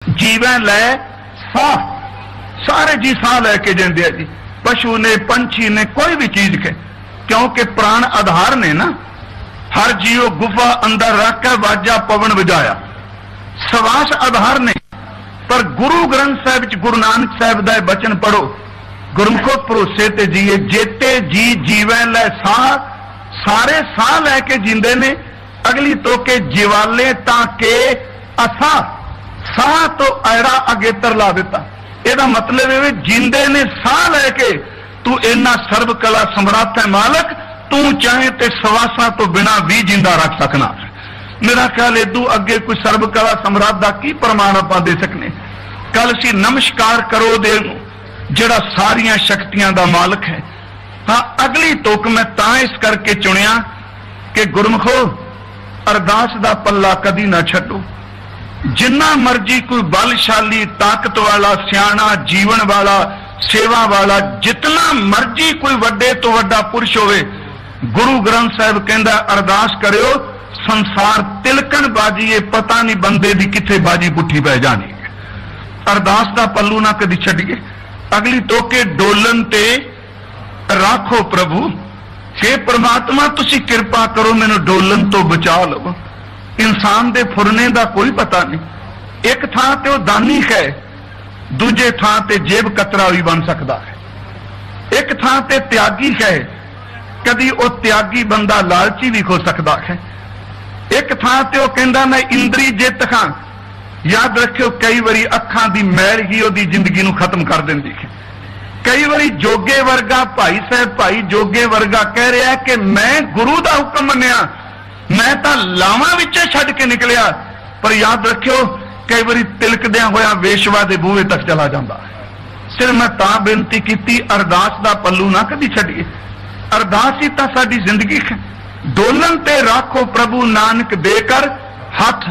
जीवे लै साह, सारे जी साह लैके जाते हैं जी। पशु ने, पंछी ने, कोई भी चीज के, क्योंकि प्राण आधार ने ना। हर जीव गुफा अंदर रख के वाजा पवन बजाया, सवास आधार ने। पर गुरु ग्रंथ साहिब च गुरु नानक साहिब दा बचन पढ़ो, गुरमुखो भरोसे ते जीए। जेते जी जीवे लै साह, सारे साह लैके जींदे ने। अगली तो के जिवाले ताके असा, साह तो ऐरा अगेतर ला दिता। ਇਹਦਾ मतलब है जिंदे ने साह लैके तू इन्ना सर्व कला सम्राट है मालक, तू चाहे ते सवासा तो बिना भी जिंदा रख सकना। मेरा ख्याल इदू अगे कोई सर्व कला सम्राट का की प्रमाण आप दे सकने। कल सी नमस्कार करो दे जड़ा सारिया शक्तियां का मालक है। हाँ, अगली तुक मैं ता इस करके चुनिया कि गुरमुखो अरदास का पल्ला कदी ना छड्डो। जिन्ना मर्जी कोई बलशाली, ताकत वाला, सियाणा, जीवन वाला, सेवा वाला, जितना मर्जी कोई वड्डे तो वड्डा पुरुष होवे, गुरु ग्रंथ साहिब कहंदा अरदास करियो संसार तिलकन बाजीए, पता नहीं बंदे दी किथे बाजी पुठी पै जानी। अरदास का पल्लू ना कदी छड्डिए। अगली तोके डोलन ते राखो प्रभु, हे परमात्मा तुसी कृपा करो मैनू डोलन तो बचा लो। इंसान दे फुरने का कोई पता नहीं। एक थां ते वह दानी है, दूजे थां ते जेब कतरा भी बन सकता है। एक थां ते त्यागी है, कदी वह त्यागी बंदा लालची भी हो सकता है। एक थां ते वह कहंदा मैं इंद्री जित खां। याद रखियो कई बारी अखां दी मैल ही ओदी जिंदगी नूं खत्म कर दिंदी है। कई बारी जोगे वर्गा भाई साहब, भाई जोगे वर्गा कह रहा है कि मैं गुरु का हुक्म मन्निया, मैं तो लावां विचे छड्ड के निकलिया। पर याद रखियो कई बारी तिलकदिया होया वेशवा दे बूहे तक चला जाता है। सिर्फ मैं तां बेनती की अरदास का पल्लू ना कदी छड्डिए। अरदास ही तो साडी जिंदगी है। डोलन ते राखो प्रभु नानक देकर हथ,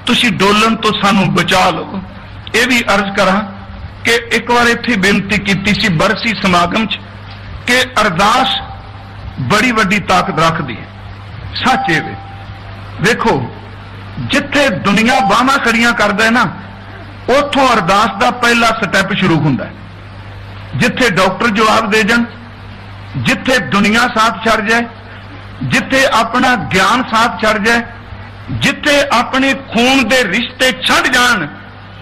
तुसी डोलन तो सानू बचा लो। ये भी अर्ज करा कि एक बार इत्थे बेनती की सी बरसी समागम च कि अरदास बड़ी वड्डी ताकत रखती है। सच है। देखो जिथे दुनिया बाहमा खड़ियां करदा है ना, उथों अरदास का पहला स्टैप शुरू हुंदा है। जिथे डॉक्टर जवाब दे जान, जिथे दुनिया साथ छड़ जाए, जिथे अपना ज्ञान साथ छड़ जाए, जिथे अपने खून के रिश्ते छड़ जान,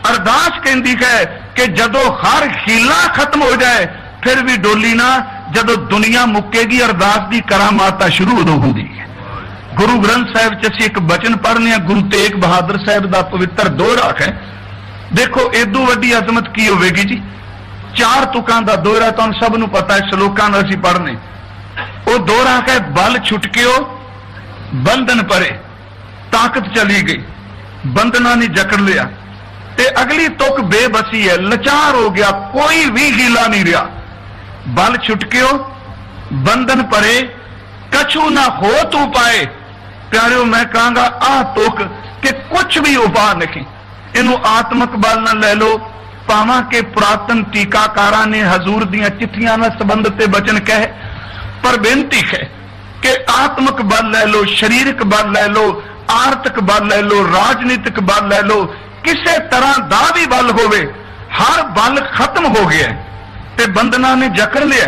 अरदास कहती है कि जदों हर हीला खत्म हो जाए फिर भी डोली ना। जदों दुनिया मुक्केगी अरदास की करामाता शुरू उदों होंदी है। गुरु ग्रंथ साहिब च असीं एक बचन पढ़ने, गुरु तेग बहादुर साहिब का पवित्र दोहरा है। देखो एदू वड्डी अजमत की होवेगी जी। 4 तुकां दा दोहरा तुहानूं सब नूं पता है, श्लोकां दा असीं पढ़ने। वो दोहरा है बल छुटकियो बंधन परे, ताकत चली गई, बंधना ने जकड़ लिया। ते अगली तुक बेबसी है, लाचार हो गया, कोई भी हीला नहीं रहा। बल छुटकियो बंधन परे, कछु ना हो तू पाए। प्यारियो मैं कहूंगा आ तुक कि कुछ भी उपाय नहीं। इनू आत्मक बल न ले लो, पावा के पुरातन टीकाकारा ने हजूर दियां चिट्ठियां नाल संबंधित वचन कहे। पर बेनती है कि आत्मक बल ले लो, शरीरक बल ले लो, आर्थिक बल ले लो, राजनीतिक बल ले लो, किसी तरह का भी बल होवे, हर बल खत्म हो गया ते बंधना ने जकड़ लिया।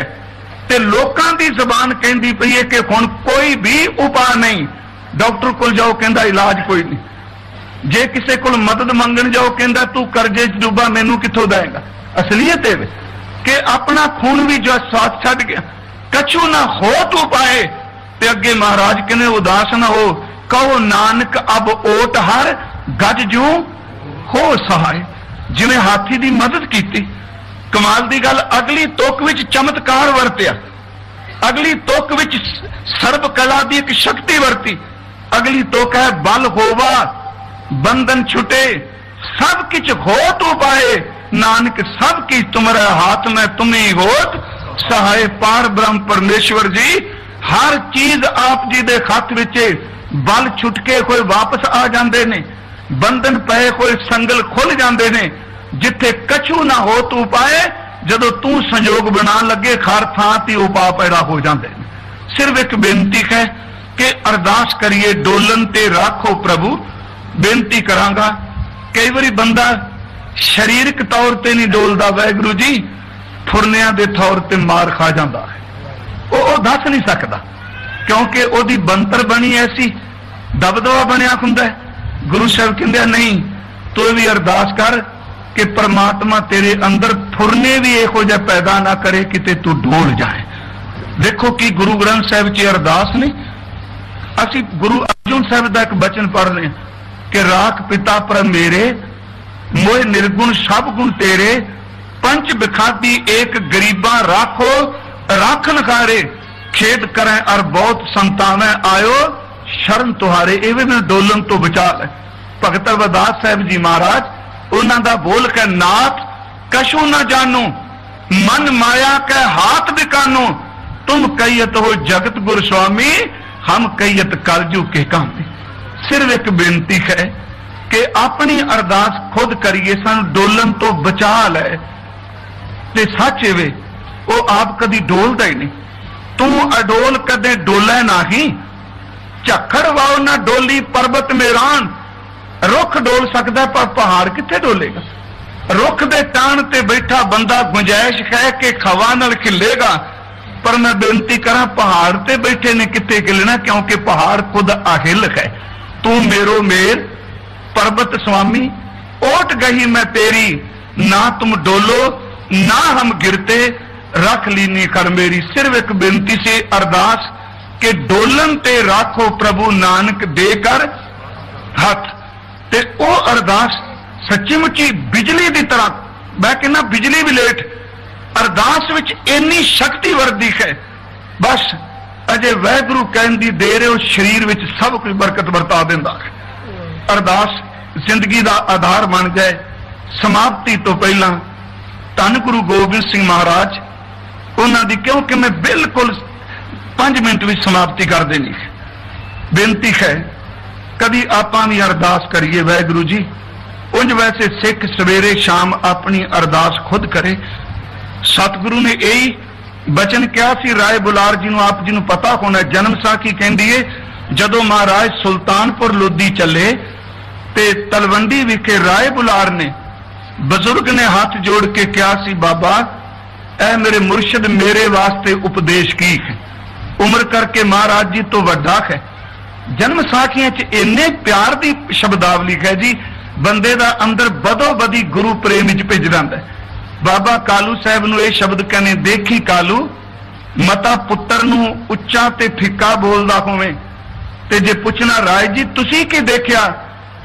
ते लोकां दी जबान कहती पई है कि हुण कोई भी उपाय नहीं। डॉक्टर को जाओ कहंदा इलाज कोई नहीं। जे किसी को मदद मंगण जाओ कहंदा तू करजे च डूबा, मैनू कित्थों देगा। असलीयत है कि अपना खून भी जो साथ छड्ड गया। कछु ना हो तू पाए। ते अगे महाराज कहने उदास ना हो, कहो नानक अब ओट हर गज जू हो सहाय। जिवें हाथी दी मदद की। कमाल दी गल अगली तुक विच चमत्कार वरतिया, अगली तुक विच सर्व कला दी एक शक्ति वरती। अगली तुक है बल होवा बंधन छुटे, सब किछ हो तू पाए। नानक सब की तुम्हारे हाथ में तुम्हें होत सहाय। पार ब्रह्म परमेश्वर जी हर चीज आप जी दे खत विच। बल छुटके कोई वापस आ जाते ने, बंधन पे कोई संगल खुल जाते ने। जिथे कछु ना हो तू पाए, जदों तू संयोग बना लगे हर थां ते उपा पैदा हो जाते हैं। सिर्फ एक बेनती है कि अरदास करिए डोलन ते राखो प्रभु। बेनती करांगा कई बारी बंदा शरीरक तौर पर नहीं डोलता वाहिगुरू जी, फुरनिया के तौर पर मार खा जाता है। वो दस नहीं सकता, क्योंकि ओदी बनतर बनी ऐसी, दबदबा बनया हुंदा है। गुरु साहब कहते नहीं, तू भी अरदास कर कि परमात्मा तेरे अंदर फुरने भी इहो जिहा पैदा ना करे किते तू डोल जाए। देखो कि गुरु ग्रंथ साहिब च अरदास ने, असी गुरु अर्जुन साहब का एक बचन पढ़ रहे कि राख पिता पर मेरे, मोह निर्गुण सब गुण तेरे, पंच बिखाती एक गरीबा राखो, राखन खारे खेद करें और बहुत संतावें आयो, शरण तुहारे। एवं में डोलन तो बचा ले। भगत रविदास साहब जी महाराज उन्हों का बोल के नाथ कशु न जानो, मन माया के हाथ बिकानो, तुम कहियत हो जगत गुरु स्वामी, हम कहियत कलजू के काम। सिर्फ एक बेनती है कि अपनी अरदास खुद करिए, सानू डोलन तो बचा ले। ते सच वे वो आप कदी डोलता ही नहीं। तू अडोल कदे डोले नाही, झखड़ वाओ ना डोली पर्वत मेरान। रुख डोल सकता पर पहाड़ किथे डोलेगा? रुख दे टाण ते बैठा बंदा गुंजाइश है कि खवा नाल खिलेगा, पर मैं बेनती करा पहाड़ ते बैठे ने किथे खिलना, क्योंकि पहाड़ खुद अहिल है। तू मेरो मेर पर्वत स्वामी, ओट गही मैं तेरी, ना तुम डोलो ना हम गिरते, रख लीनी कर मेरी। सिर्फ एक बेनती से अरदास के डोलन ते राखो प्रभु नानक देकर हथ। ते ओ अरदास सच्ची मुच्ची बिजली की तरह, मैं कहना बिजली भी लेट, अरदास विच इन्नी शक्ति वर्दी है। बस अजे वाहिगुरू कहन दी देर है, उस शरीर विच सब कुछ बरकत बरता देंदा है। अरदास जिंदगी का आधार बन जाए। समाप्ति तो पहला धन गुरु गोबिंद सिंह महाराज उन्होंने, क्योंकि मैं बिल्कुल 5 मिनट में समाप्ति कर देनी है। बेनती है कभी आप भी अरदास करिए वाहिगुरू जी। उंज वैसे सिख सवेरे शाम अपनी अरदास खुद करे। सतगुरु ने यही बचन कहा सी राय बुलार जी को, आप जी को पता होना, जन्म साखी कहती है जदों महाराज सुल्तानपुर लोधी चले ते तलवंडी विखे राय बुलार ने बजुर्ग ने हाथ जोड़ के कहा सी, बाबा ऐ मेरे मुर्शद मेरे वास्ते उपदेश की है। उम्र करके महाराज जी तो वड्डा है। जन्म साखियां च इन्ने प्यार की शब्दावली है जी, बंदे दा अंदर बदो बदी गुरु प्रेम च भिज जाता है। बाबा कालू साहब नूं यह शब्द कहने, देखी कालू मता पुत्र नूं उच्चा ते फिक्का बोलदा होवे ते जे पुछना राय जी तुसी की देखिया,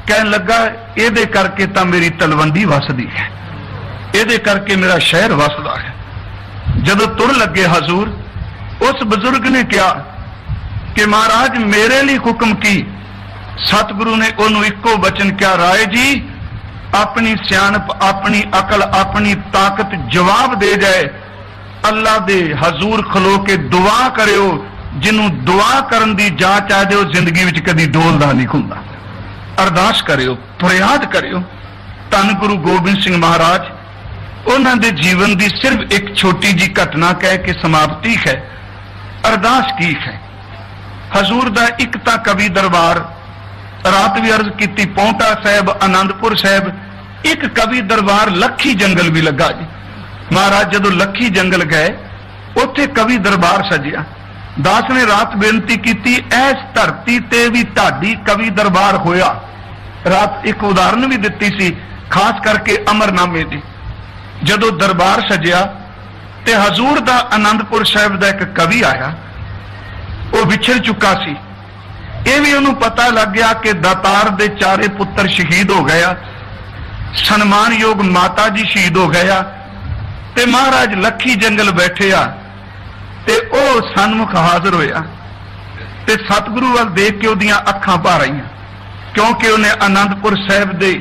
कहन लगा इहदे करके तां मेरी तलवंडी वसदी है, इहदे करके मेरा शहर वसदा है। जदों तुर लगे हजूर, उस बुजुर्ग ने कहा कि महाराज मेरे लिए हुक्म की। सतगुरु ने उन्होंने इको वचन कहा, राय जी अपनी सियाणप अपनी अकल अपनी ताकत जवाब दे जाए, अल्लाह दे हजूर खलो के दुआ करियो, जिन्हों दुआ करन दी जांच आ जाए जिंदगी विच कदी डोलदा नहीं हुंदा। अरदास करियो, फरियाद करियो। धन गुरु गोबिंद सिंह महाराज उन्हां दे जीवन की सिर्फ एक छोटी जी घटना कह के समाप्ति है। अरदास की है हजूर दा एक तां कवि दरबार, रात भी अर्ज की पौंटा साहब आनंदपुर साहब, एक कवि दरबार लखी जंगल भी लगा जी। महाराज जदों लखी जंगल गए उत्थे कवि दरबार सजिया। दास ने रात बेनती की, ऐस धरती ते भी ढाडी कवि दरबार होया। रात एक उदाहरण भी दिती सी, खास करके अमरनामे दी। जदों दरबार सजिया ते हजूर दा आनंदपुर साहब दा एक कवि आया, वो विछड़ चुका सी। यह भी उन्होंने पता लग गया कि दातार दे चारे पुत्र शहीद हो गया, सन्मान योग माता जी शहीद हो गया, ते महाराज लखी जंगल बैठे आ ते ओ सन्मुख हाजिर होया ते सतगुरु वाल देख के उहदियां अखां भर आईयां, क्योंकि उन्हें आनंदपुर साहब दे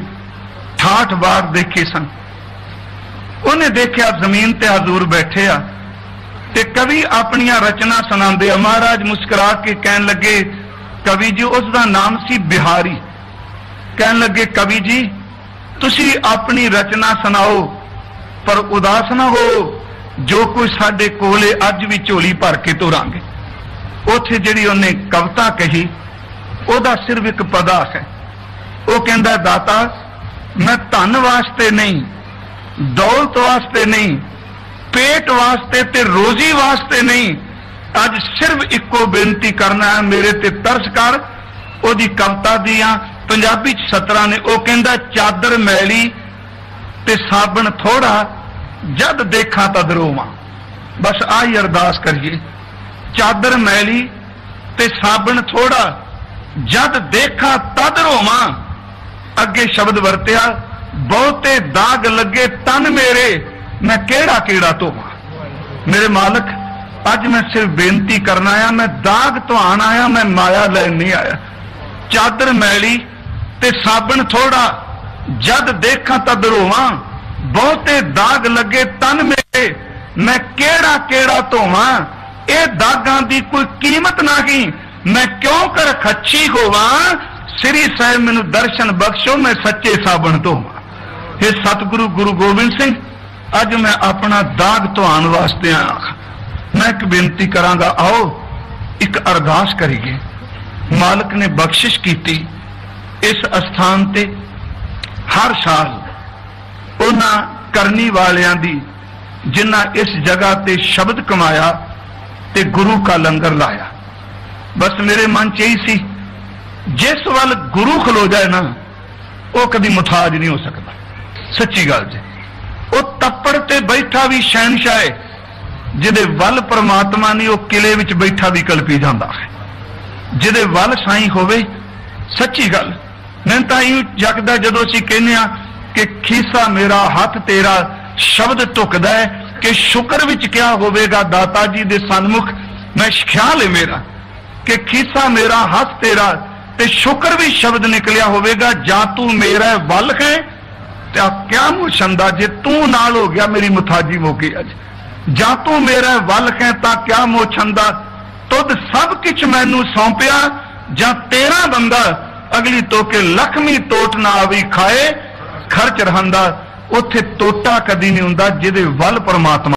68 वार देखे सन। उन्हें देखा जमीन ते हजूर बैठे आ ते कवि अपनियां रचना सुनांदे आ। महाराज मुस्कुरा के कहन लगे, कवि जी उसका नाम सी बिहारी, कहन लगे कवि जी तुसी अपनी रचना सुनाओ पर उदास ना हो, जो कुछ साडे कोले अज भी झोली भर के तोरांगे। उथे जिहड़ी उन्हें कविता कही ओदा सिर्फ एक पदा है। वो कहंदा दाता मैं धन वास्ते नहीं, दौलत वास्ते नहीं, पेट वास्ते ते रोजी वास्ते नहीं, अज सिर्फ इको बेनती करना है, मेरे ते तरस कर। ओदी कविता दियां पंजाबी च सतरां ने, ओ कहंदा चादर मैली ते साबण थोड़ा, जद देखा तद रोवां। बस आई अरदास करिए, चादर मैली ते साबण थोड़ा, जद देखा तद रोवां। अगे शब्द वरतिया, बहुते दाग लगे तन मेरे, मैं केड़ा केड़ा धोवां। मेरे मालक, अज मैं सिर्फ बेनती करना आया, मैं दाग धुआन आया, मैं माया लैन नहीं आया। चादर मैली ते साबण थोड़ा, जद देखा तद रोवां। बहुते दाग लगे तन मेरे, मैं केड़ा केड़ा धोवां। ए दागां दी कोई कीमत नहीं, मैं क्यों कर खच्छी होवां। श्री साहिब मैनू दर्शन बख्शो, मैं सच्चे साबण धोवां। हे सतगुरु गुरु गोबिंद सिंह, अज मैं अपना दाग धुआन वास्ते आया। मैं एक बेनती करांगा, आओ एक अरदास करिए। मालक ने बख्शिश की इस अस्थान ते हर साल उन्हां करनी वालियां दी जिन्हां इस जगह ते शब्द कमाया ते गुरु का लंगर लाया। बस मेरे मन च यही सी, जिस वल गुरु खलो जाए ना, वो कभी मुताज नहीं हो सकता। सच्ची गल जी, वो तप्पड़ ते बैठा भी शहनशाह है, जिदे वल परमात्मा नहीं, वो किले विच बैठा भी कल्पी जाता है। जिदे वल साईं होवे, सच्ची गल मैं तां यूं जगदा जदों असीं कहने आ कि खीसा मेरा हथ तेरा, शब्द टुकदा है कि शुक्र विच क्या होवेगा दाता जी दे सन्मुख। मैं ख्याल है मेरा कि खीसा मेरा हथ तेरा, ते शुक्र भी शब्द निकलिया होवेगा। जा तू मेरा वल है ते क्या मुछंदा, जे तू नाल हो गया मेरी मुथाजी मुकी। अज जा तू मेरा वल है ता क्या मोछंदा, तुद सब किछ मैनू सौंपिया। जा तेरा बंदा अगली तो के लखमी टोट ना आवी खाए, खर्च रहंदा। उत्थे टोटा कदी नहीं हुंदा जिहदे वल परमात्मा